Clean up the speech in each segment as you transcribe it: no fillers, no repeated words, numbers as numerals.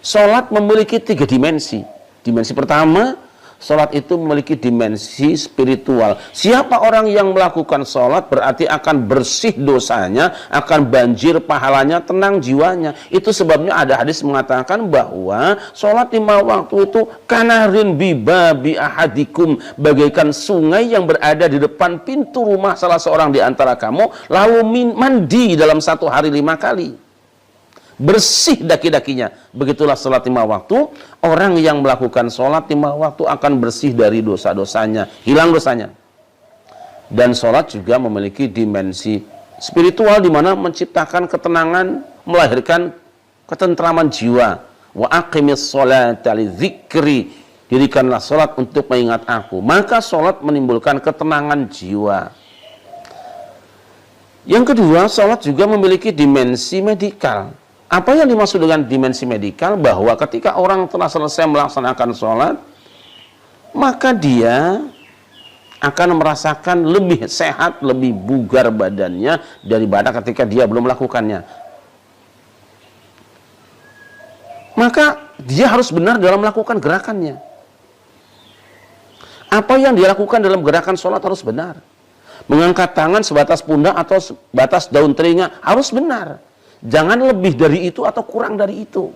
Sholat memiliki 3 dimensi. Dimensi pertama, sholat itu memiliki dimensi spiritual. Siapa orang yang melakukan sholat berarti akan bersih dosanya, akan banjir pahalanya, tenang jiwanya. Itu sebabnya ada hadis mengatakan bahwa sholat 5 waktu itu kanarin bibabi ahadikum, bagaikan sungai yang berada di depan pintu rumah salah seorang di antara kamu, lalu mandi dalam 1 hari 5 kali. Bersih daki-dakinya. Begitulah sholat 5 waktu. Orang yang melakukan sholat 5 waktu akan bersih dari dosa-dosanya, hilang dosanya. Dan sholat juga memiliki dimensi spiritual, di mana menciptakan ketenangan, melahirkan ketentraman jiwa. Wa aqimis sholata lidzikri, dirikanlah sholat untuk mengingat aku. Maka sholat menimbulkan ketenangan jiwa. Yang kedua, sholat juga memiliki dimensi medikal. Apa yang dimaksud dengan dimensi medikal? Bahwa ketika orang telah selesai melaksanakan sholat, maka dia akan merasakan lebih sehat, lebih bugar badannya daripada ketika dia belum melakukannya. Maka dia harus benar dalam melakukan gerakannya. Apa yang dia lakukan dalam gerakan sholat harus benar. Mengangkat tangan sebatas pundak atau sebatas daun telinga harus benar. Jangan lebih dari itu atau kurang dari itu.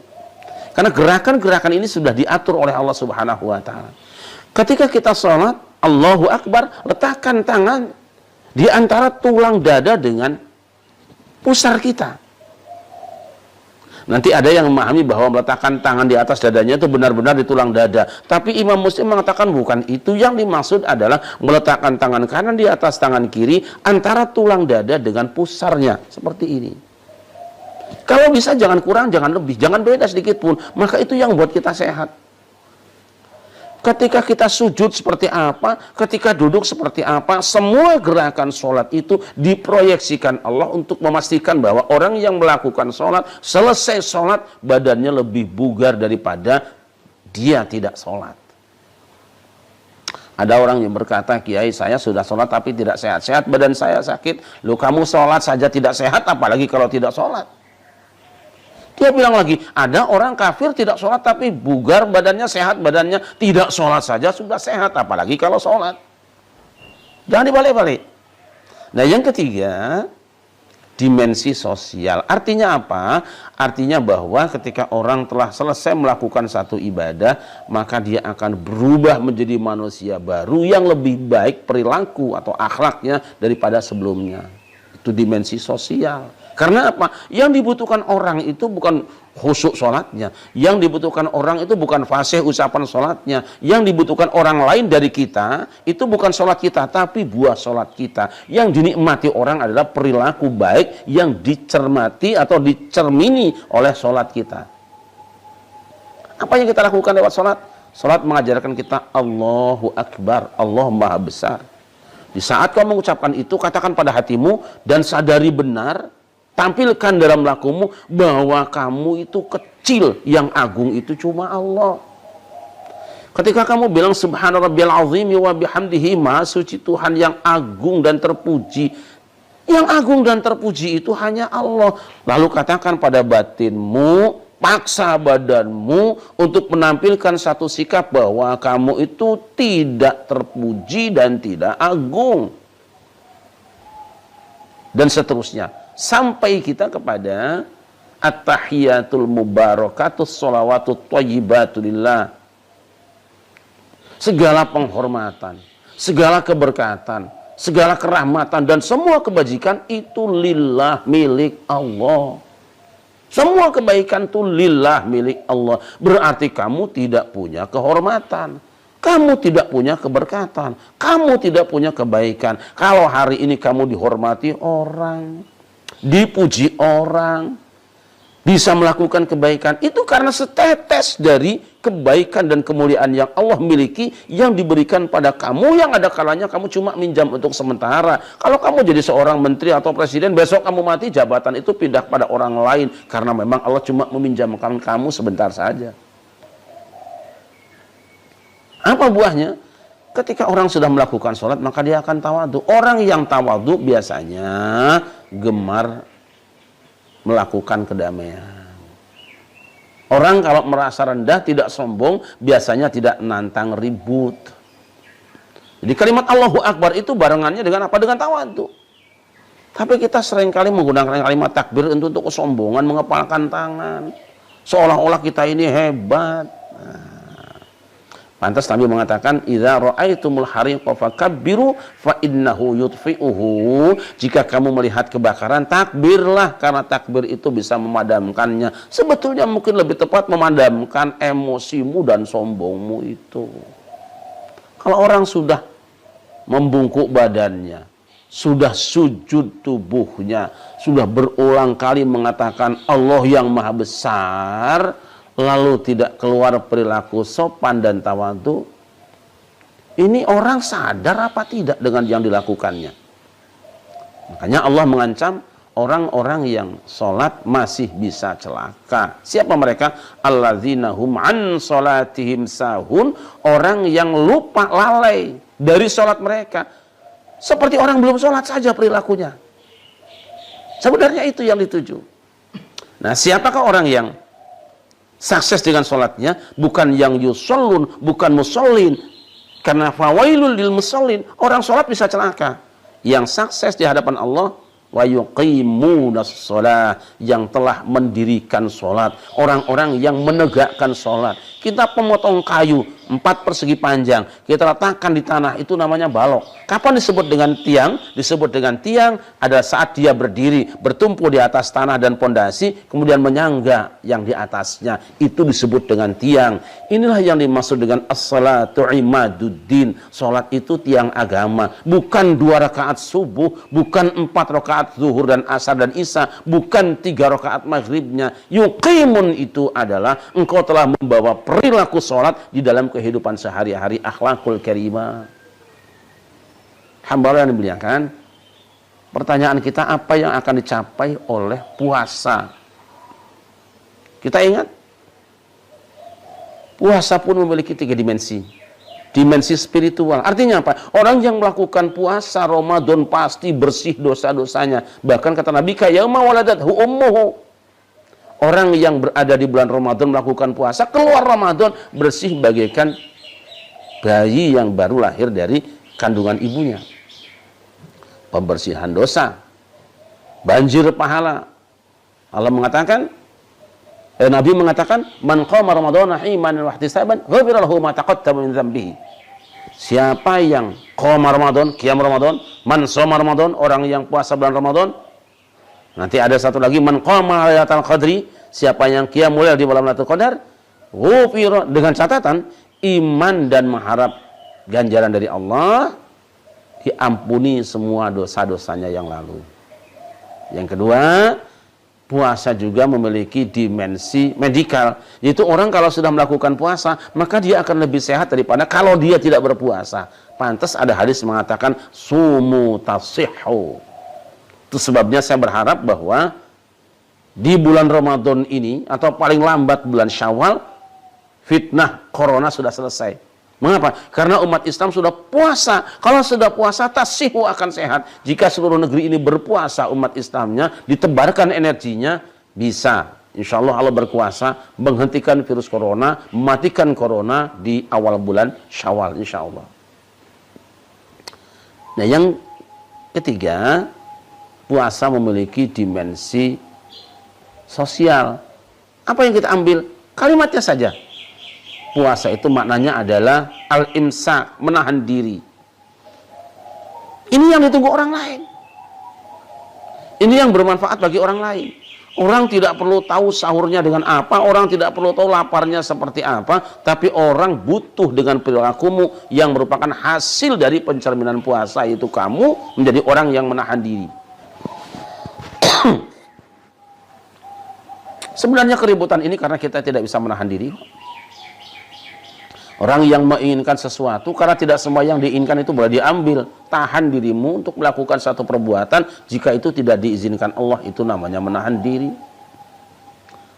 Karena gerakan-gerakan ini sudah diatur oleh Allah Subhanahu wa ta'ala. Ketika kita sholat, Allahu Akbar, letakkan tangan di antara tulang dada dengan pusar kita. Nanti ada yang memahami bahwa meletakkan tangan di atas dadanya itu benar-benar di tulang dada. Tapi Imam Muslim mengatakan bukan itu. Yang dimaksud adalah meletakkan tangan kanan di atas tangan kiri antara tulang dada dengan pusarnya. Seperti ini. Kalau bisa jangan kurang, jangan lebih, jangan beda sedikit pun. Maka itu yang buat kita sehat. Ketika kita sujud seperti apa, ketika duduk seperti apa, semua gerakan sholat itu diproyeksikan Allah untuk memastikan bahwa orang yang melakukan sholat, selesai sholat, badannya lebih bugar daripada dia tidak sholat. Ada orang yang berkata, Kiai, saya sudah sholat tapi tidak sehat-sehat, badan saya sakit. Loh, kamu sholat saja tidak sehat, apalagi kalau tidak sholat. Dia bilang lagi, ada orang kafir tidak sholat tapi bugar badannya, sehat badannya, tidak sholat saja sudah sehat, apalagi kalau sholat. Jangan dibalik-balik. Nah, yang ketiga, dimensi sosial. Artinya apa? Artinya bahwa ketika orang telah selesai melakukan satu ibadah, maka dia akan berubah menjadi manusia baru yang lebih baik perilaku atau akhlaknya daripada sebelumnya. Itu dimensi sosial. Karena apa? Yang dibutuhkan orang itu bukan khusyuk sholatnya. Yang dibutuhkan orang itu bukan fasih ucapan sholatnya. Yang dibutuhkan orang lain dari kita, itu bukan sholat kita, tapi buah sholat kita. Yang dinikmati orang adalah perilaku baik yang dicermati atau dicermini oleh sholat kita. Apa yang kita lakukan lewat sholat? Sholat mengajarkan kita Allahu Akbar, Allah Maha Besar. Di saat kau mengucapkan itu, katakan pada hatimu dan sadari benar, tampilkan dalam lakumu bahwa kamu itu kecil, yang agung itu cuma Allah. Ketika kamu bilang subhana rabbiyal azimi wa bihamdihi, maha suci Tuhan yang agung dan terpuji. Yang agung dan terpuji itu hanya Allah. Lalu katakan pada batinmu, paksa badanmu untuk menampilkan satu sikap bahwa kamu itu tidak terpuji dan tidak agung. Dan seterusnya. Sampai kita kepada at-tahiyatul mubarakatus sholawatut thayyibatulillah. Segala penghormatan, segala keberkatan, segala kerahmatan dan semua kebajikan itu lillah, milik Allah. Semua kebaikan itu lillah, milik Allah. Berarti kamu tidak punya kehormatan, kamu tidak punya keberkatan, kamu tidak punya kebaikan. Kalau hari ini kamu dihormati orang, dipuji orang, bisa melakukan kebaikan, itu karena setetes dari kebaikan dan kemuliaan yang Allah miliki, yang diberikan pada kamu, yang ada kalanya kamu cuma minjam untuk sementara. Kalau kamu jadi seorang menteri atau presiden, besok kamu mati, jabatan itu pindah pada orang lain, karena memang Allah cuma meminjamkan kamu sebentar saja. Apa buahnya? Ketika orang sudah melakukan sholat, maka dia akan tawadhu. Orang yang tawadhu biasanya gemar melakukan kedamaian. Orang kalau merasa rendah, tidak sombong, biasanya tidak nantang ribut. Jadi kalimat Allahu Akbar itu barengannya dengan apa? Dengan tawadhu. Tapi kita seringkali menggunakan kalimat takbir untuk kesombongan, mengepalkan tangan. Seolah-olah kita ini hebat. Pantas Nabi mengatakan, "Idza ra'aitumul hariqa fakabbiru fa innahu yutfi'uhu." Jika kamu melihat kebakaran, takbirlah, karena takbir itu bisa memadamkannya. Sebetulnya mungkin lebih tepat memadamkan emosimu dan sombongmu itu. Kalau orang sudah membungkuk badannya, sudah sujud tubuhnya, sudah berulang kali mengatakan Allah yang Maha Besar, lalu tidak keluar perilaku sopan dan tawadhu, ini orang sadar apa tidak dengan yang dilakukannya? Makanya Allah mengancam orang-orang yang sholat masih bisa celaka. Siapa mereka? Alladzina hum an sholatihim sahun, orang yang lupa, lalai dari sholat mereka. Seperti orang belum sholat saja perilakunya. Sebenarnya itu yang dituju. Nah, siapakah orang yang sukses dengan sholatnya? Bukan yang yusallun, bukan musallin. Karena fawailul lil musallin, orang sholat bisa celaka. Yang sukses di hadapan Allah, wa yuqimunas shalah, yang telah mendirikan sholat, orang-orang yang menegakkan sholat. Kita pemotong kayu 4 persegi panjang, kita letakkan di tanah, itu namanya balok. Kapan disebut dengan tiang? Disebut dengan tiang adalah saat dia berdiri, bertumpu di atas tanah dan pondasi, kemudian menyangga yang di atasnya, itu disebut dengan tiang. Inilah yang dimaksud dengan as-salatu imaduddin. Sholat itu tiang agama, bukan 2 rakaat subuh, bukan 4 rakaat zuhur dan asar dan isya, bukan 3 rakaat maghribnya. Yuqimun itu adalah engkau telah membawa perilaku sholat di dalam kehidupan sehari-hari, akhlakul karimah. Hamba yang dimuliakan, pertanyaan kita, apa yang akan dicapai oleh puasa? Kita ingat, puasa pun memiliki 3 dimensi. Dimensi spiritual, artinya apa? Orang yang melakukan puasa Ramadan pasti bersih dosa-dosanya. Bahkan kata Nabi, yauma waladathu ummuhu. Orang yang berada di bulan Ramadan melakukan puasa, keluar Ramadan bersih bagaikan bayi yang baru lahir dari kandungan ibunya. Pembersihan dosa, banjir pahala. Allah mengatakan, Nabi mengatakan, man qama ramadhana imanan wa ihtisaban ghufira lahu ma taqaddama min dzambihi. Siapa yang qama Ramadan, qiyam Ramadan, man shoma Ramadan, orang yang puasa bulan Ramadan. Nanti ada satu lagi, man qama lailatul qadri, siapa yang qiyamul lail di malam Lailatul Qadar, ghufira, dengan catatan iman dan mengharap ganjaran dari Allah, diampuni semua dosa-dosanya yang lalu. Yang kedua, puasa juga memiliki dimensi medikal, yaitu orang kalau sudah melakukan puasa, maka dia akan lebih sehat daripada kalau dia tidak berpuasa. Pantas ada hadis mengatakan sumu tasihhu. Itu sebabnya saya berharap bahwa di bulan Ramadan ini, atau paling lambat bulan Syawal, fitnah corona sudah selesai. Mengapa? Karena umat Islam sudah puasa. Kalau sudah puasa, tasihu akan sehat. Jika seluruh negeri ini berpuasa, umat Islamnya ditebarkan energinya, bisa insya Allah Allah berkuasa menghentikan virus corona, mematikan corona di awal bulan Syawal, insya Allah. Nah, yang ketiga, puasa memiliki dimensi sosial. Apa yang kita ambil? Kalimatnya saja. Puasa itu maknanya adalah al-imsak, menahan diri. Ini yang ditunggu orang lain. Ini yang bermanfaat bagi orang lain. Orang tidak perlu tahu sahurnya dengan apa, orang tidak perlu tahu laparnya seperti apa, tapi orang butuh dengan perilakumu yang merupakan hasil dari pencerminan puasa, yaitu kamu menjadi orang yang menahan diri. Sebenarnya keributan ini karena kita tidak bisa menahan diri. Orang yang menginginkan sesuatu, karena tidak semua yang diinginkan itu boleh diambil. Tahan dirimu untuk melakukan satu perbuatan, jika itu tidak diizinkan Allah, itu namanya menahan diri.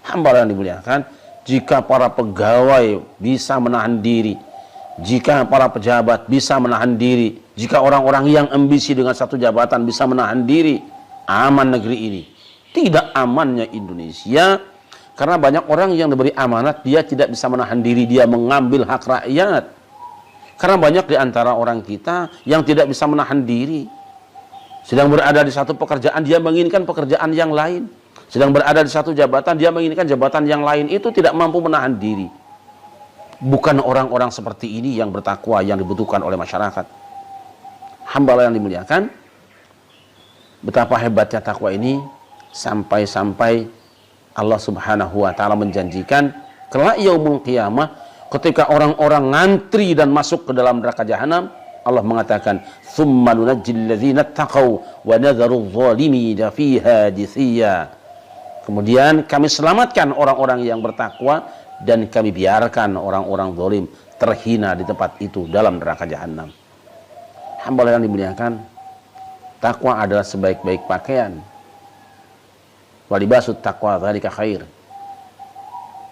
Hamba yang dimuliakan, jika para pegawai bisa menahan diri, jika para pejabat bisa menahan diri, jika orang-orang yang ambisi dengan satu jabatan bisa menahan diri, aman negeri ini. Tidak amannya Indonesia Karena banyak orang yang diberi amanat, dia tidak bisa menahan diri, dia mengambil hak rakyat. Karena banyak di antara orang kita yang tidak bisa menahan diri. Sedang berada di satu pekerjaan, dia menginginkan pekerjaan yang lain. Sedang berada di satu jabatan, dia menginginkan jabatan yang lain. Itu tidak mampu menahan diri. Bukan orang-orang seperti ini yang bertakwa, yang dibutuhkan oleh masyarakat. Hamba yang dimuliakan, betapa hebatnya takwa ini, sampai-sampai Allah Subhanahu wa ta'ala menjanjikan kelak yaumul qiyamah, ketika orang-orang ngantri dan masuk ke dalam neraka jahanam, Allah mengatakan, "Tsumma nunajjil ladzina taqaw wa nadharu adh-dhalimina fiha jithiya." Kemudian kami selamatkan orang-orang yang bertakwa dan kami biarkan orang-orang zalim terhina di tempat itu dalam neraka jahanam. Hamba yang dimuliakan, takwa adalah sebaik-baik pakaian. Walibasut taqwa dzalika khair.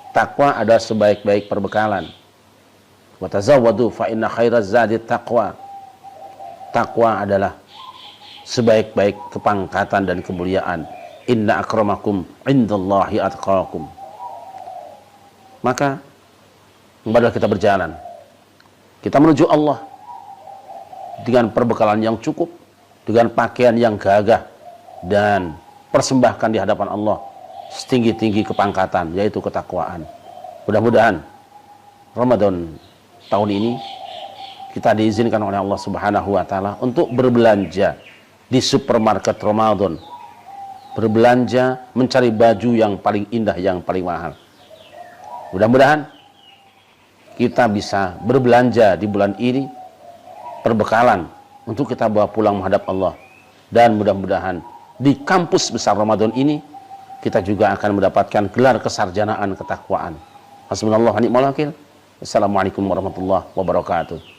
Takwa adalah sebaik-baik perbekalan. Wa tazawwadu fa inna khairaz zadi taqwa. Takwa adalah sebaik-baik kepangkatan dan kemuliaan. Inna akramakum indallahi atqakum. Maka marilah kita berjalan. Kita menuju Allah dengan perbekalan yang cukup, dengan pakaian yang gagah, dan persembahkan di hadapan Allah setinggi-tinggi kepangkatan, yaitu ketakwaan. Mudah-mudahan Ramadan tahun ini kita diizinkan oleh Allah Subhanahu wa ta'ala untuk berbelanja di supermarket Ramadan, berbelanja mencari baju yang paling indah, yang paling mahal. Mudah-mudahan kita bisa berbelanja di bulan ini perbekalan untuk kita bawa pulang menghadap Allah. Dan mudah-mudahan di kampus besar Ramadan ini kita juga akan mendapatkan gelar kesarjanaan ketakwaan. Hasbunallahu wa ni'mal wakil. Assalamualaikum warahmatullahi wabarakatuh.